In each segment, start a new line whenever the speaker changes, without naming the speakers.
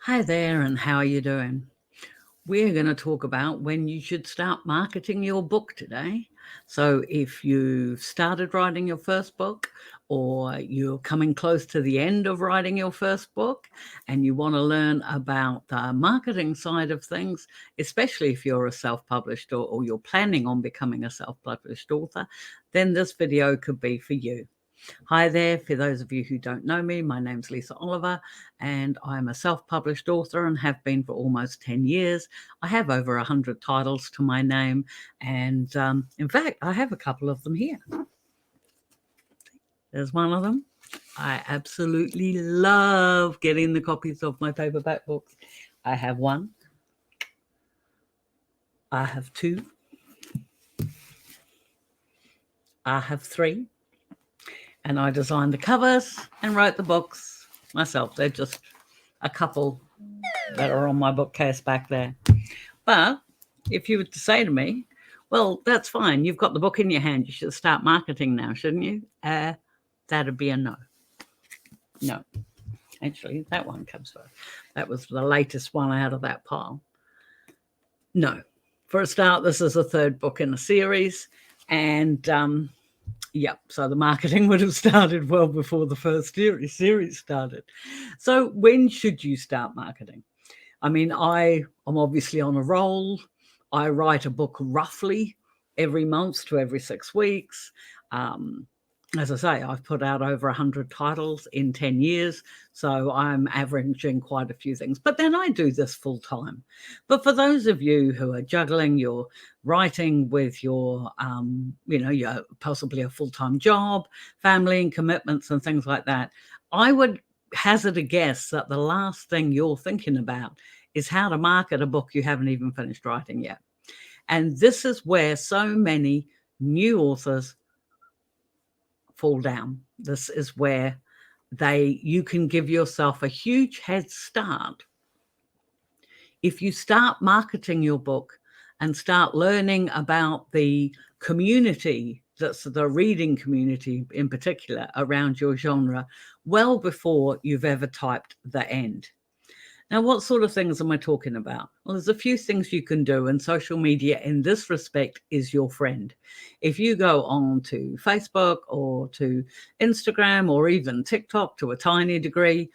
Hi there, and how are you doing? We're going to talk about when you should start marketing your book today. So, if you've started writing your first book, or you're coming close to the end of writing your first book, and you want to learn about the marketing side of things, especially if you're a self published or you're planning on becoming a self published author, then this video could be for you. Hi there, for those of you who don't know me, my name's Lisa Oliver, and I'm a self-published author and have been for almost 10 years. I have over 100 titles to my name, and in fact, I have a couple of them here. There's one of them. I absolutely love getting the copies of my paperback books. I have one. I have two. I have three. And I designed the covers and wrote the books myself. They're just a couple that are on my bookcase back there. But if you were to say to me, well, that's fine, you've got the book in your hand, you should start marketing now, shouldn't you? That'd be a no. No. Actually, that one comes first. That was the latest one out of that pile. No. For a start, this is a third book in a series. And so the marketing would have started well before the first series started. So when should you start marketing? I mean, I'm obviously on a roll. I write a book roughly every month to every 6 weeks. As I say, I've put out over 100 titles in 10 years, so I'm averaging quite a few things. But then I do this full time. But for those of you who are juggling your writing with your, your possibly a full-time job, family and commitments and things like that, I would hazard a guess that the last thing you're thinking about is how to market a book you haven't even finished writing yet. And this is where so many new authors fall down. This is where you can give yourself a huge head start if you start marketing your book and start learning about the community, that's the reading community in particular, around your genre well before you've ever typed the end. Now, what sort of things am I talking about? Well, there's a few things you can do, and social media in this respect is your friend. If you go on to Facebook or to Instagram or even TikTok to a tiny degree,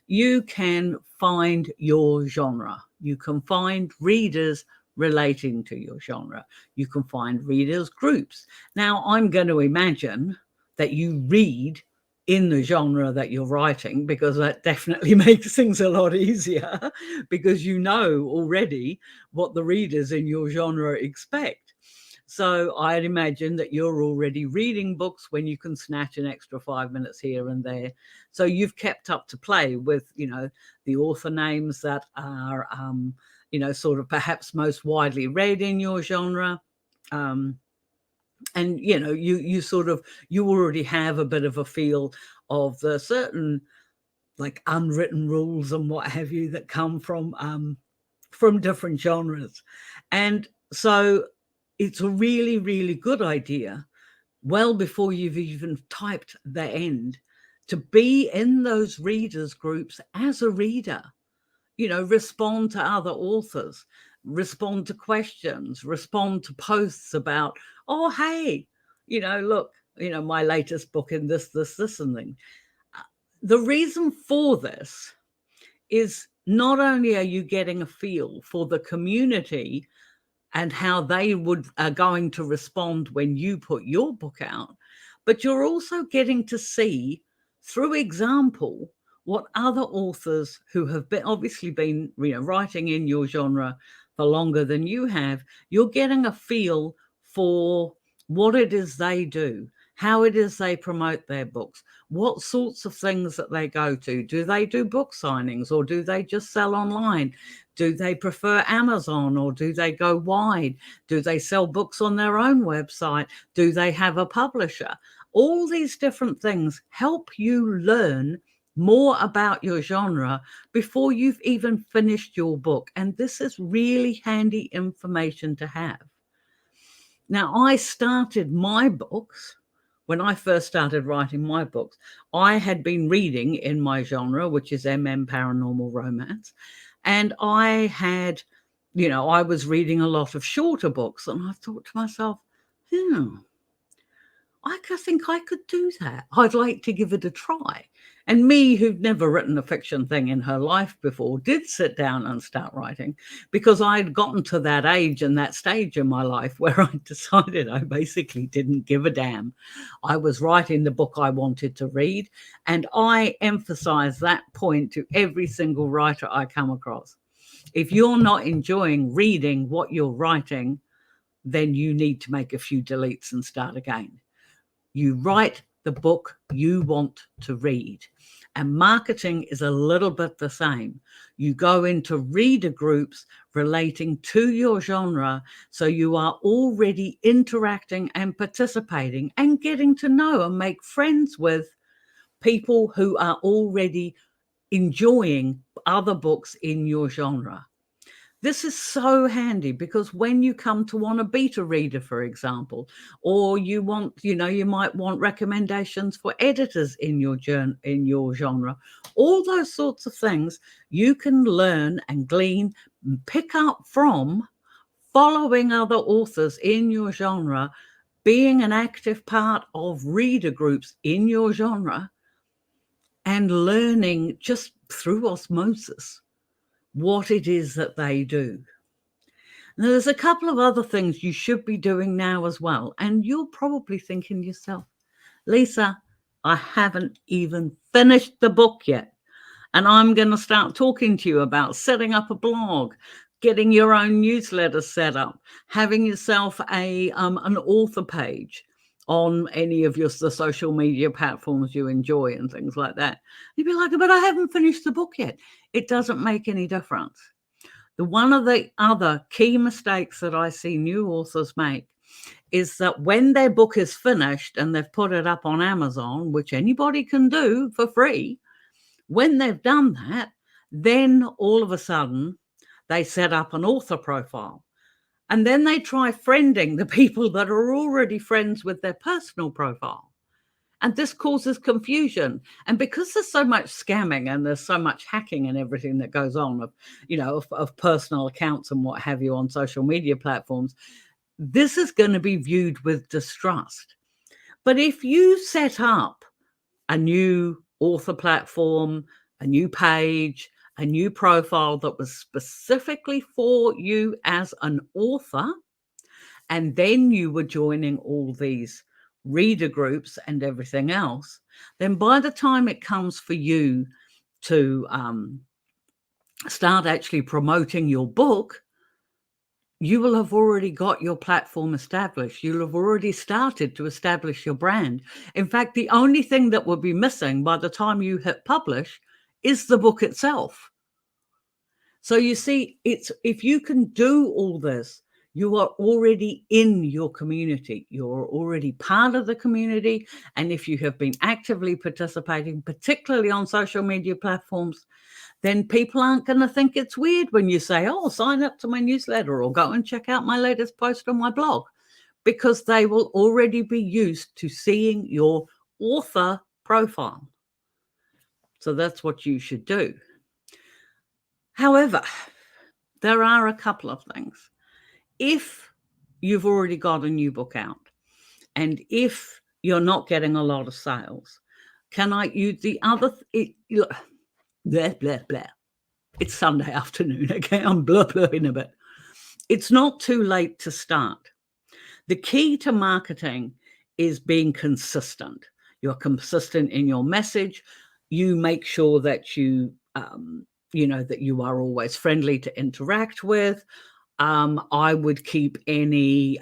you can find your genre. You can find readers relating to your genre. You can find readers groups. Now, I'm going to imagine that you read in the genre that you're writing, because that definitely makes things a lot easier because you know already what the readers in your genre expect. So I'd imagine that you're already reading books when you can snatch an extra 5 minutes here and there. So you've kept up to play with, the author names that are, sort of perhaps most widely read in your genre. And you already have a bit of a feel of the certain like unwritten rules and what have you that come from different genres. And so it's a really, really good idea, well before you've even typed the end, to be in those readers groups as a reader. Respond to other authors, respond to questions, respond to posts about, oh, hey, look, my latest book in this and thing. The reason for this is not only are you getting a feel for the community and how they are going to respond when you put your book out, but you're also getting to see through example what other authors who have obviously been writing in your genre for longer than you have, you're getting a feel for what it is they do, how it is they promote their books, what sorts of things that they go to. Do they do book signings, or do they just sell online? Do they prefer Amazon, or do they go wide? Do they sell books on their own website? Do they have a publisher? All these different things help you learn more about your genre before you've even finished your book. And this is really handy information to have. Now, I started my books when I first started writing my books, I had been reading in my genre, which is paranormal romance. And I had, I was reading a lot of shorter books, and I thought to myself, I think I could do that. I'd like to give it a try. And me, who'd never written a fiction thing in her life before, did sit down and start writing, because I'd gotten to that age and that stage in my life where I decided I basically didn't give a damn. I was writing the book I wanted to read, and I emphasize that point to every single writer I come across. If you're not enjoying reading what you're writing, then you need to make a few deletes and start again. You write the book you want to read. And marketing is a little bit the same. You go into reader groups relating to your genre, so you are already interacting and participating and getting to know and make friends with people who are already enjoying other books in your genre. This is so handy, because when you come to want a beta reader, for example, or you might want recommendations for editors in your genre, all those sorts of things you can learn and glean and pick up from following other authors in your genre, being an active part of reader groups in your genre, and learning just through osmosis what it is that they do. Now, there's a couple of other things you should be doing now as well. And you're probably thinking to yourself, Lisa, I haven't even finished the book yet. And I'm going to start talking to you about setting up a blog, getting your own newsletter set up, having yourself an author page on any of the social media platforms you enjoy and things like that. You'd be like, but I haven't finished the book yet. It doesn't make any difference. One of the other key mistakes that I see new authors make is that when their book is finished and they've put it up on Amazon, which anybody can do for free, when they've done that, then all of a sudden they set up an author profile. And then they try friending the people that are already friends with their personal profile. And this causes confusion. And because there's so much scamming and there's so much hacking and everything that goes on of personal accounts and what have you on social media platforms, this is going to be viewed with distrust. But if you set up a new author platform, a new page, a new profile that was specifically for you as an author, and then you were joining all these reader groups and everything else, then by the time it comes for you to start actually promoting your book, you will have already got your platform established. You'll have already started to establish your brand. In fact, the only thing that will be missing by the time you hit publish is the book itself. So you see, if you can do all this, you are already in your community. You're already part of the community. And if you have been actively participating, particularly on social media platforms, then people aren't going to think it's weird when you say, oh, sign up to my newsletter or go and check out my latest post on my blog, because they will already be used to seeing your author profile. So that's what you should do. However, there are a couple of things. If you've already got a new book out, and if you're not getting a lot of sales, can I use the other? Blah, blah, blah. It's Sunday afternoon, okay? I'm blah-blahing a bit. It's not too late to start. The key to marketing is being consistent. You're consistent in your message. You make sure that you that you are always friendly to interact with. I would keep any,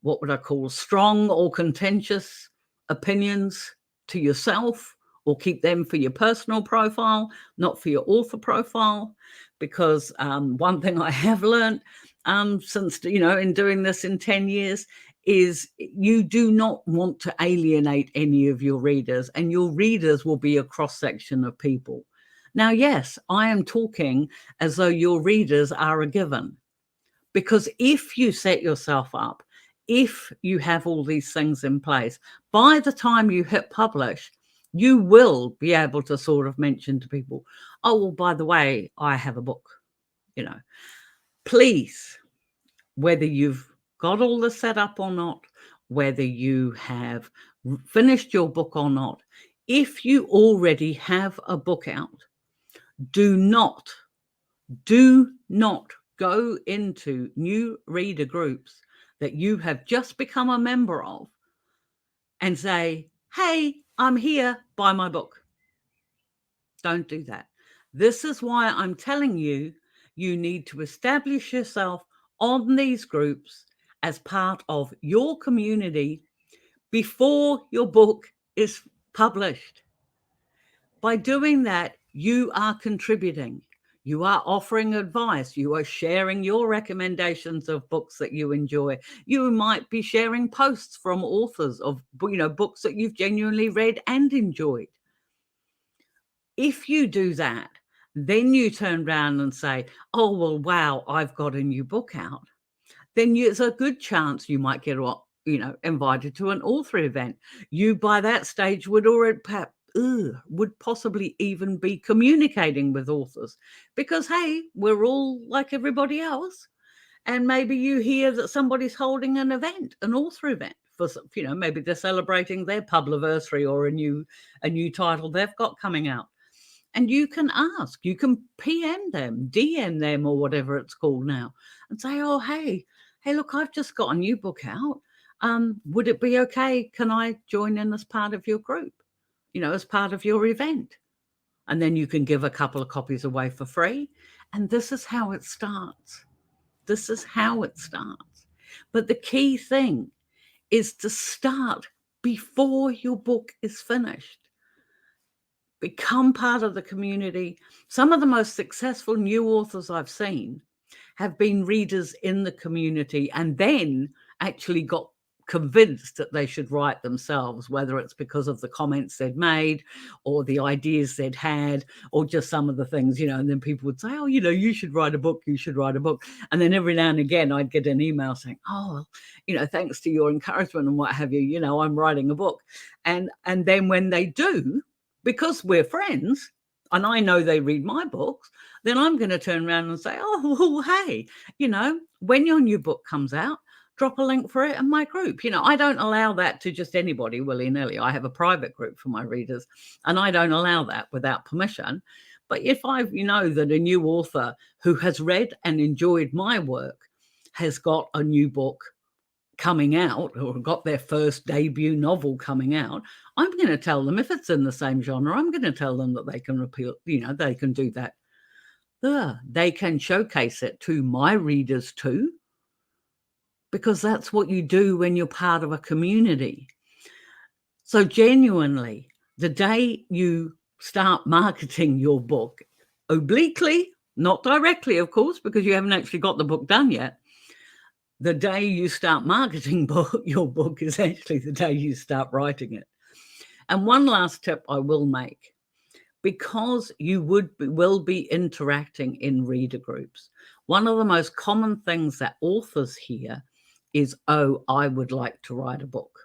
what would I call, strong or contentious opinions to yourself, or keep them for your personal profile, not for your author profile. Because one thing I have learned since, in doing this in 10 years, is you do not want to alienate any of your readers, and your readers will be a cross-section of people. Now, yes, I am talking as though your readers are a given, because if you set yourself up if you have all these things in place, by the time you hit publish, you will be able to sort of mention to people, oh, well, by the way, I have a book, you know. Please, whether you've got all this set up or not, whether you have finished your book or not, if you already have a book out, do not go into new reader groups that you have just become a member of and say, hey, I'm here, buy my book. Don't do that. This is why I'm telling you, you need to establish yourself on these groups as part of your community before your book is published. By doing that, you are contributing. You are offering advice. You are sharing your recommendations of books that you enjoy. You might be sharing posts from authors of, books that you've genuinely read and enjoyed. If you do that, then you turn around and say, oh, well, wow, I've got a new book out. Then it's a good chance you might get, invited to an author event. You, by that stage, would possibly even be communicating with authors because, hey, we're all like everybody else. And maybe you hear that somebody's holding an event, an author event for, maybe they're celebrating their publiversary or a new title they've got coming out. And you can ask, you can PM them, DM them, or whatever it's called now, and say, oh, hey, look, I've just got a new book out. Would it be okay? Can I join in as part of your group, as part of your event? And then you can give a couple of copies away for free. And this is how it starts. This is how it starts. But the key thing is to start before your book is finished. Become part of the community. Some of the most successful new authors I've seen have been readers in the community and then actually got convinced that they should write themselves, whether it's because of the comments they'd made or the ideas they'd had or just some of the things, and then people would say, oh, you should write a book, you should write a book. And then every now and again I'd get an email saying, oh, thanks to your encouragement and what have you, I'm writing a book. And then when they do, because we're friends and I know they read my books, then I'm going to turn around and say, oh, well, hey, when your new book comes out, drop a link for it in my group. I don't allow that to just anybody willy-nilly. I have a private group for my readers and I don't allow that without permission. But if I know that a new author who has read and enjoyed my work has got a new book coming out or got their first debut novel coming out, I'm going to tell them, if it's in the same genre, I'm going to tell them that they can appeal, they can do that. They can showcase it to my readers too, because that's what you do when you're part of a community. So genuinely, the day you start marketing your book obliquely, not directly, of course, because you haven't actually got the book done yet, the day you start marketing your book is actually the day you start writing it. And one last tip I will make, because you will be interacting in reader groups, one of the most common things that authors hear is, oh, I would like to write a book.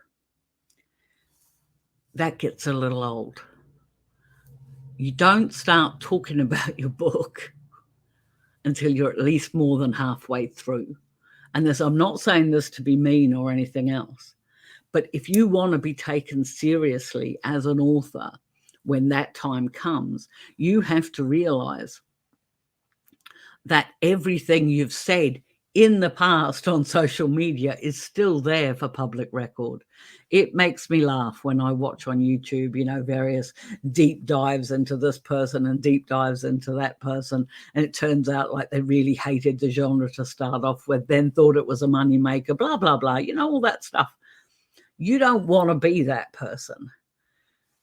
That gets a little old. You don't start talking about your book until you're at least more than halfway through. And I'm not saying this to be mean or anything else, but if you want to be taken seriously as an author, when that time comes, you have to realize that everything you've said in the past on social media is still there for public record. It makes me laugh when I watch on YouTube, various deep dives into this person and deep dives into that person. And it turns out like they really hated the genre to start off with, then thought it was a moneymaker, blah, blah, blah, all that stuff. You don't want to be that person.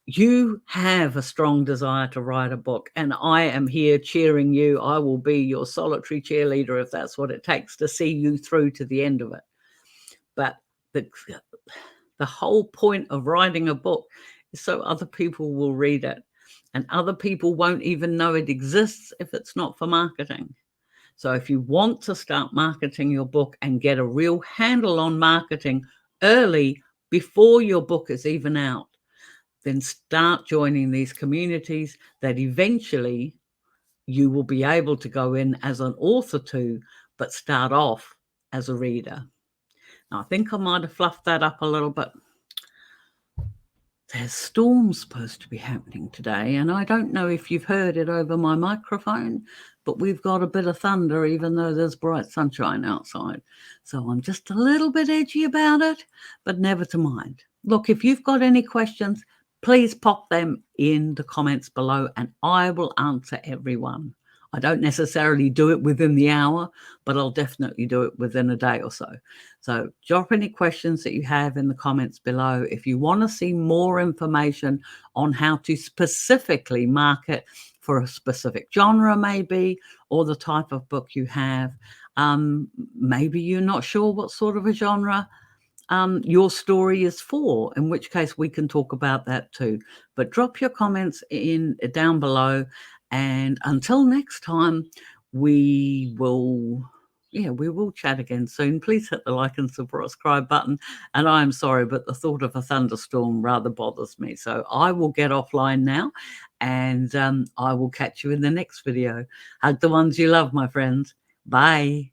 You have a strong desire to write a book, and I am here cheering you. I will be your solitary cheerleader if that's what it takes to see you through to the end of it. But the whole point of writing a book is so other people will read it, and other people won't even know it exists if it's not for marketing. So if you want to start marketing your book and get a real handle on marketing early, before your book is even out, then start joining these communities that eventually you will be able to go in as an author to, but start off as a reader. Now, I think I might have fluffed that up a little bit. There's storms supposed to be happening today, and I don't know if you've heard it over my microphone, but we've got a bit of thunder even though there's bright sunshine outside. So I'm just a little bit edgy about it, but never to mind. Look, if you've got any questions, please pop them in the comments below and I will answer everyone. I don't necessarily do it within the hour, but I'll definitely do it within a day or so. So drop any questions that you have in the comments below. If you want to see more information on how to specifically market for a specific genre maybe, or the type of book you have, maybe you're not sure what sort of a genre your story is for, in which case we can talk about that too. But drop your comments in down below, and until next time, we will chat again soon. Please hit the like and subscribe button. And I'm sorry, but the thought of a thunderstorm rather bothers me. So I will get offline now, and I will catch you in the next video. Hug the ones you love, my friends. Bye.